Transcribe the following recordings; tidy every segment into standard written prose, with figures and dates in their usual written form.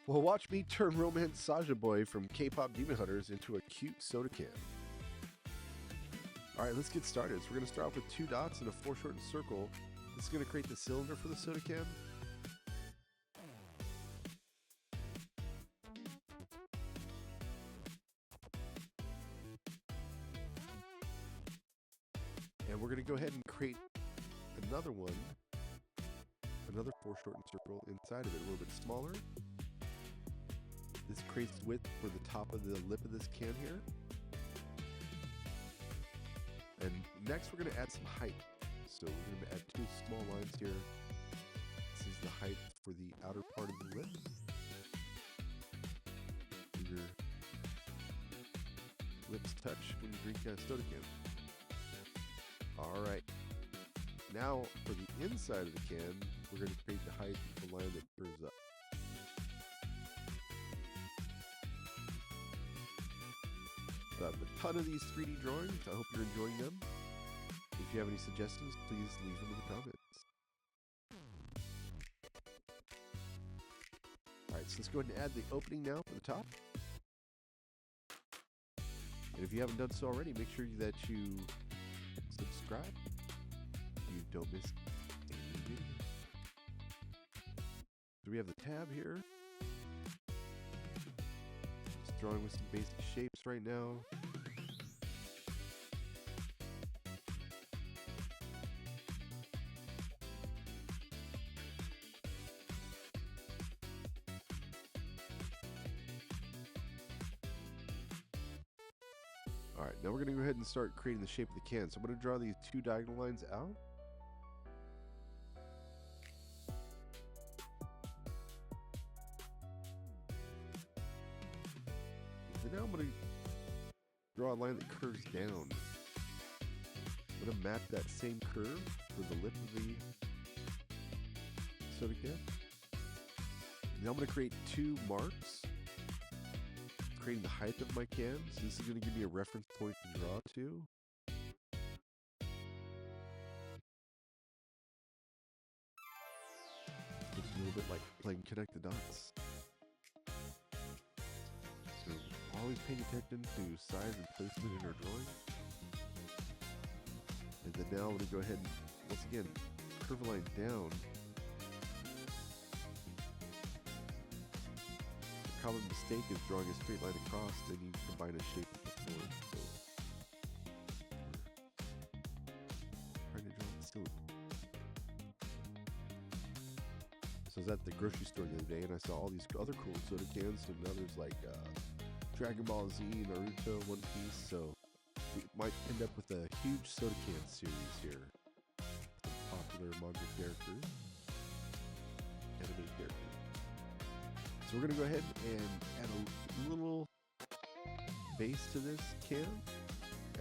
Well, watch me turn Romance Saja Boy from K-pop Demon Hunters into a cute soda can. Alright, let's get started. So we're going to start off with 2 dots and a foreshortened circle. This is going to create the cylinder for the soda can. And we're going to go ahead and create another one, another foreshortened circle inside of it, a little bit smaller. This creates width for the top of the lip of this can here. And next we're going to add some height. So we're going to add 2 small lines here. This is the height for the outer part of the lip. Your lips touch when you drink a soda can. Alright. Now for the inside of the can, we're going to create the height of the line that curves up. I have a ton of these 3D drawings. I hope you're enjoying them. If you have any suggestions, please leave them in the comments. Alright, so let's go ahead and add the opening now for the top. And if you haven't done so already, make sure that you subscribe so you don't miss any video. So we have the tab here. Just drawing with some basic shapes right now. Alright, now we're going to go ahead and start creating the shape of the can. So I'm going to draw these 2 diagonal lines out. And now I'm going to draw a line that curves down. I'm going to map that same curve for the lip of the soda can. Now I'm going to create 2 marks, creating the height of my can. So this is going to give me a reference point to draw to. It's a little bit like playing connect the dots. So always paying attention to size and placement in our drawing. And then now I'm going to go ahead and, once again, curve a line down. A common mistake is drawing a straight line across, then you combine a shape with the form. So, trying to draw it still. So I was at the grocery store the other day and I saw all these other cool soda cans. So now there's like Dragon Ball Z, Naruto, One Piece. So we might end up with a huge soda can series here. Some popular manga characters, anime characters. So we're going to go ahead and add a little base to this can.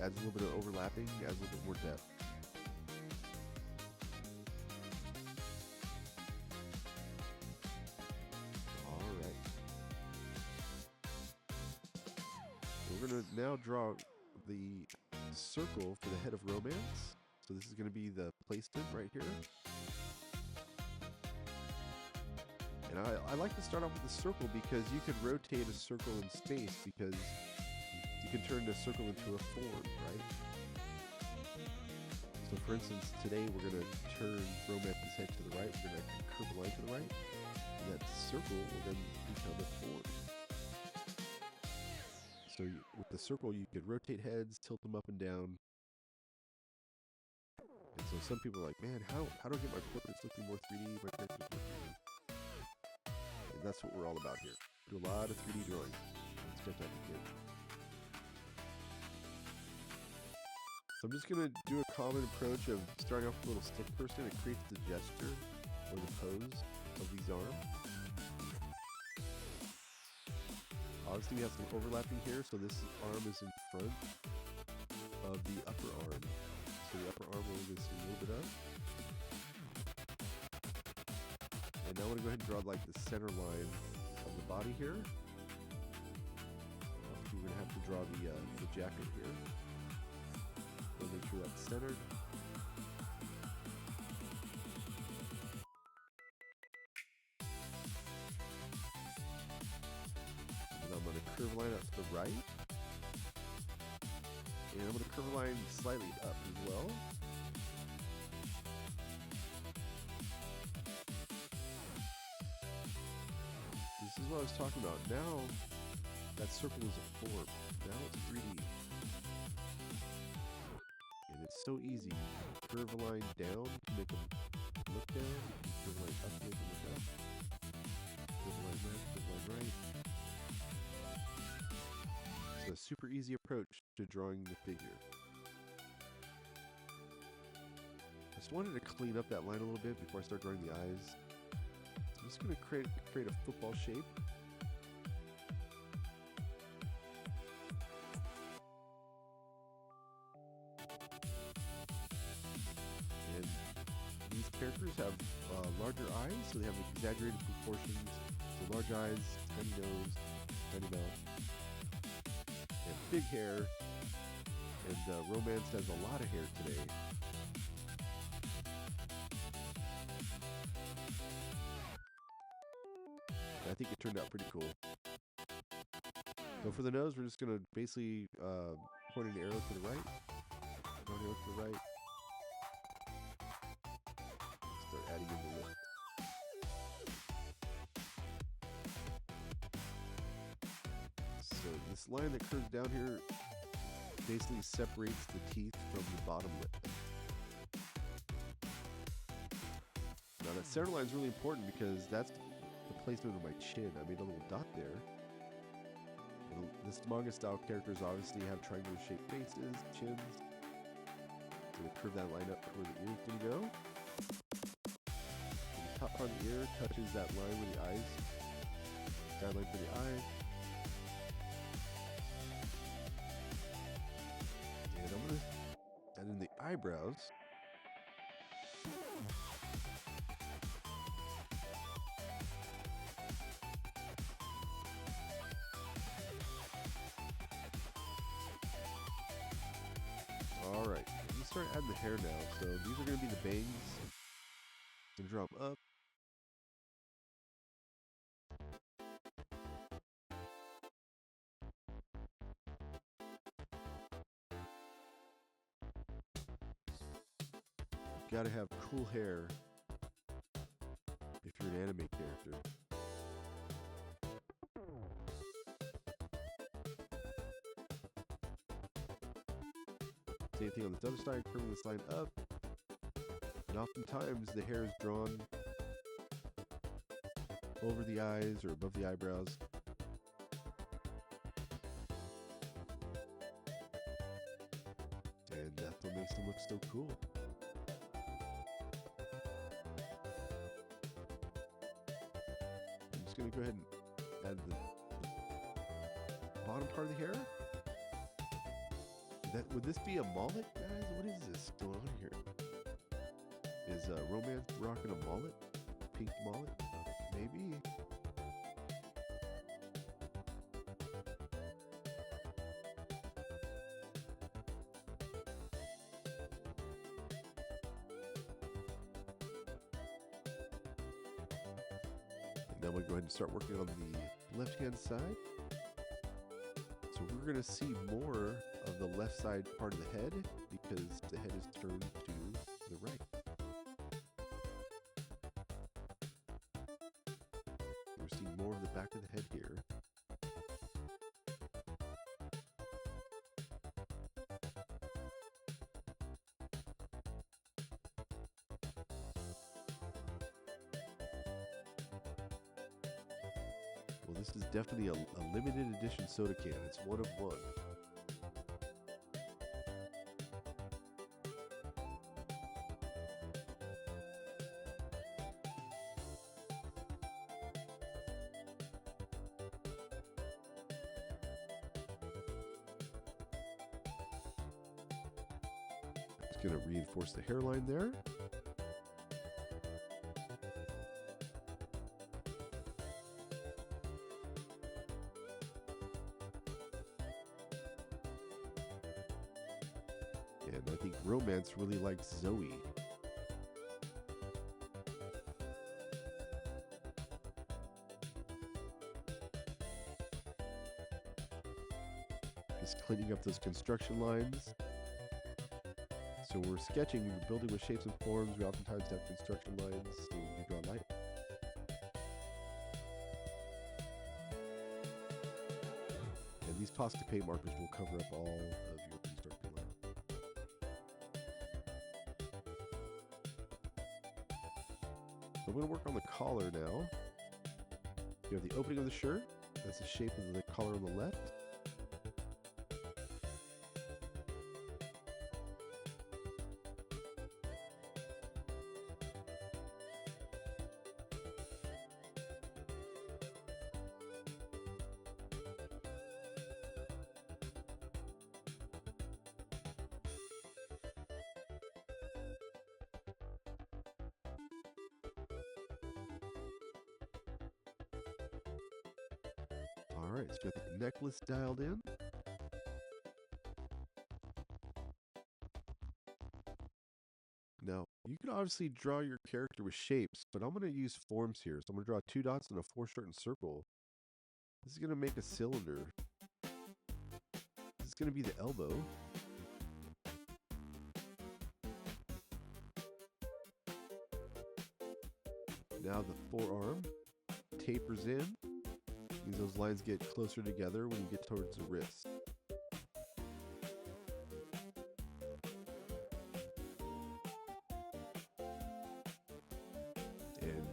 Adds a little bit of overlapping, adds a little bit more depth. Alright. We're going to now draw the circle for the head of Romance. So this is going to be the placement right here. And I like to start off with a circle because you could rotate a circle in space because you can turn the circle into a form, right? So for instance, today we're going to turn Romance's head to the right. We're going to curve a line to the right. And that circle will then become a form. So with the circle, you could rotate heads, tilt them up and down. And so some people are like, man, how do I get my portraits looking more 3D, my characters more 3D? And that's what we're all about here. Do a lot of 3D drawing. It's fantastic. So I'm just going to do a common approach of starting off with a little stick person. It creates the gesture or the pose of these arms. Obviously, we have some overlapping here, so this arm is in front of the upper arm. So the upper arm we're going to see a little bit of. And now I'm going to go ahead and draw like the center line of the body here. Obviously, we're going to have to draw the jacket here. So make sure that's centered. curve a line out to the right. And I'm going to curve a line slightly up as well. This is what I was talking about. Now, that circle is a form. Now it's 3D. And it's so easy. Curve a line down to make them look down. Curve a line up to make them look up. Curve a line left, curve a line right. It's a super easy approach to drawing the figure. I just wanted to clean up that line a little bit before I start drawing the eyes. So I'm just going to create a football shape. And these characters have larger eyes, so they have exaggerated proportions. So large eyes, tiny nose, tiny mouth, and big hair. And Romance has a lot of hair today. And I think it turned out pretty cool. So for the nose, we're just going to basically point an arrow to the right. Point an arrow to the right. Start adding in the lip. So this line that curves down here basically separates the teeth from the bottom lip. Now that center line is really important because that's the placement of my chin. I made a little dot there. And this manga style characters obviously have triangular shaped faces, chins. So we curve that line up to where the ear is going to go. And the top part of the ear touches that line with the eyes. Guideline for the eye. And I'm going to add in the eyebrows. Alright, I'm going to start adding the hair now. So these are going to be the bangs. I'm going to draw them up. You gotta have cool hair if you're an anime character. Same thing on this other side, curving this line up. And oftentimes the hair is drawn over the eyes or above the eyebrows. And that's what makes them look so cool. I'm just going to go ahead and add the bottom part of the hair. Would this be a mullet, guys? What is this going on here? Is Romance rocking a mullet? Pink mullet? Maybe. And then we'll go ahead and start working on the left-hand side. So we're going to see more of the left side part of the head because the head is turned to the right. We're seeing more of the back of the head here. Well, this is definitely a limited edition soda can. It's one of one. It's going to reinforce the hairline there. And I think Romance really likes Zoe. Just cleaning up those construction lines. So we're sketching, we're building with shapes and forms. We oftentimes have construction lines so we draw light. And these Posca paint markers will cover up all of your construction lines. So I'm going to work on the collar now. You have the opening of the shirt. That's the shape of the collar on the left. Alright, so get the necklace dialed in. Now, you can obviously draw your character with shapes, but I'm going to use forms here. So I'm going to draw 2 dots and a foreshortened circle. This is going to make a cylinder. This is going to be the elbow. Now the forearm tapers in. Means those lines get closer together when you get towards the wrist. And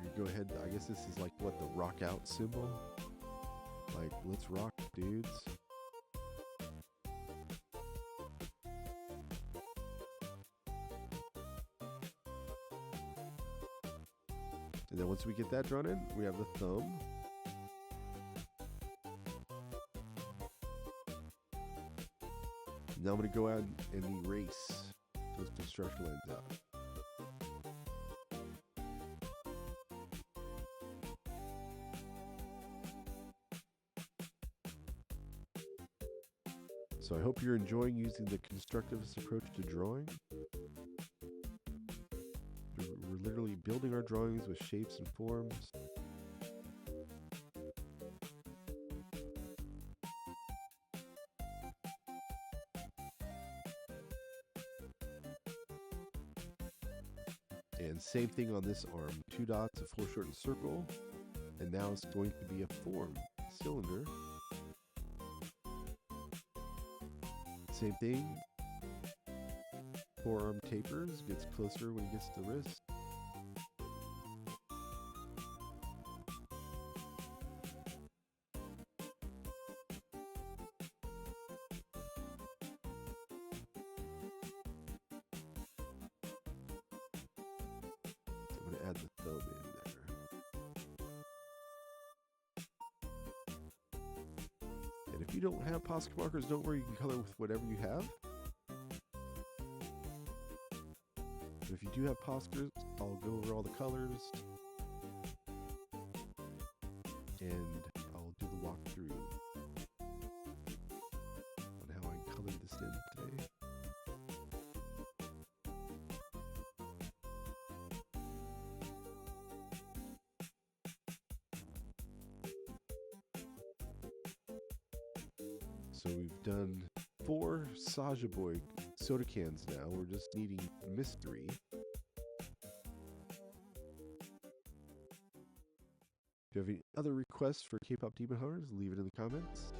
you go ahead, I guess this is like what, the rock out symbol? Like, let's rock, dudes. And then once we get that drawn in, we have the thumb. Now I'm going to go out and erase those construction lines out. So I hope you're enjoying using the constructivist approach to drawing. We're literally building our drawings with shapes and forms. And same thing on this arm, 2 dots, a foreshortened circle, and now it's going to be a form, cylinder. Same thing, forearm tapers, gets closer when it gets to the wrist. I'm going to add the thumb in there. And if you don't have Posca markers, don't worry, you can color with whatever you have. But if you do have Poscas, I'll go over all the colors and I'll do the walkthrough on how I colored this in today. So we've done 4 Saja Boy soda cans now. We're just needing mystery. If you have any other requests for K-pop Demon Hunters, leave it in the comments.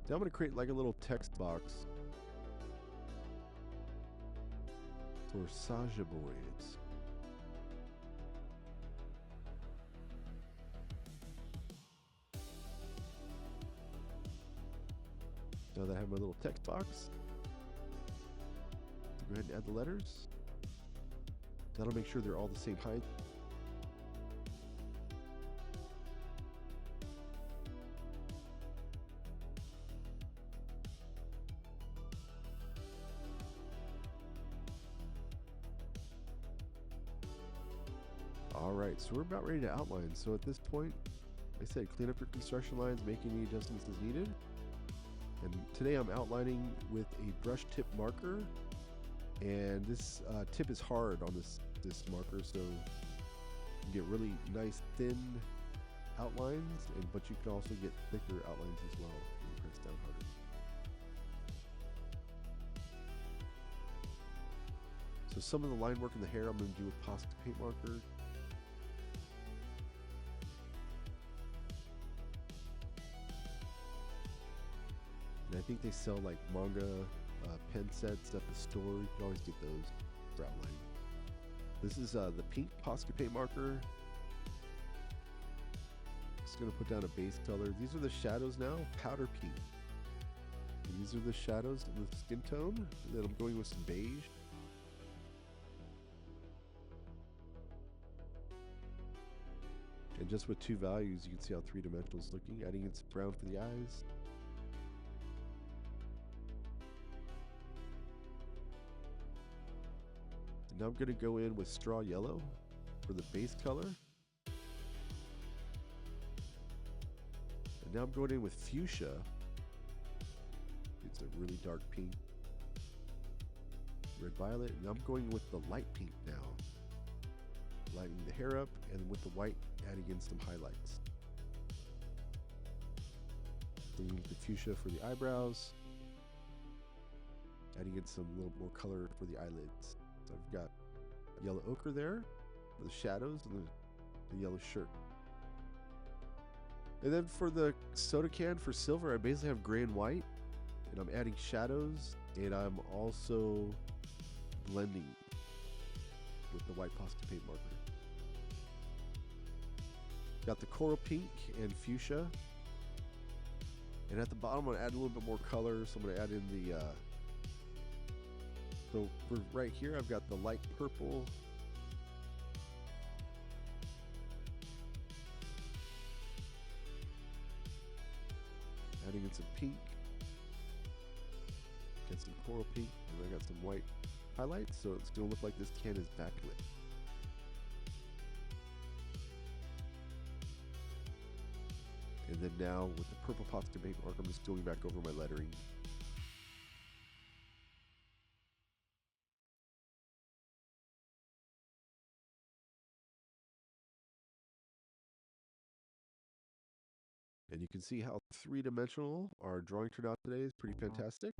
Now I'm going to create like a little text box for Saja Boys. Now that I have my little text box, go ahead and add the letters. That'll make sure they're all the same height. Alright, so we're about ready to outline. So at this point, like I said, clean up your construction lines, make any adjustments as needed. And today I'm outlining with a brush tip marker And this tip is hard on this marker, so you get really nice thin outlines, but you can also get thicker outlines as well when you press down harder. So some of the line work in the hair I'm going to do with Posca paint marker. And I think they sell like manga pen sets at the store. You can always get those for outlining. This is the pink Posca paint marker. Just going to put down a base color. These are the shadows now, powder pink. And these are the shadows in the skin tone. And then I'm going with some beige. And just with two values, you can see how three-dimensional it's looking. Adding in some brown for the eyes. And now I'm going to go in with straw yellow for the base color. And now I'm going in with fuchsia. It's a really dark pink. Red violet. And I'm going with the light pink now. Lighting the hair up, and with the white, adding in some highlights. Bringing the fuchsia for the eyebrows. Adding in some little more color for the eyelids. So I've got yellow ochre there for the shadows and the yellow shirt. And then for the soda can for silver, I basically have gray and white, and I'm adding shadows, and I'm also blending with the white Posca paint marker. Got the coral pink and fuchsia. And at the bottom, I'm going to add a little bit more color. So I'm going to add in the... so for right here, I've got the light purple. Adding in some pink. Get some coral pink. And I got some white highlights. So it's going to look like this can is backlit. And then now with the purple Posca paint marker, I'm just going back over my lettering. And you can see how three-dimensional our drawing turned out today. Is pretty fantastic.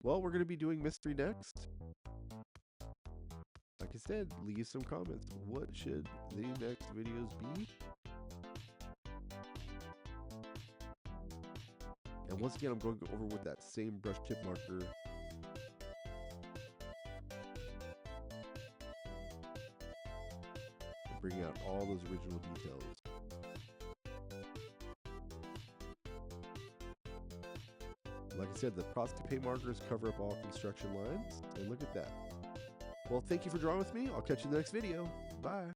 Well, we're going to be doing mystery next. Like I said, leave some comments. What should the next videos be? And once again, I'm going over with that same brush tip marker. And bring out all those original details. Like I said, the Posca paint markers cover up all construction lines. And look at that. Well, thank you for drawing with me. I'll catch you in the next video. Bye.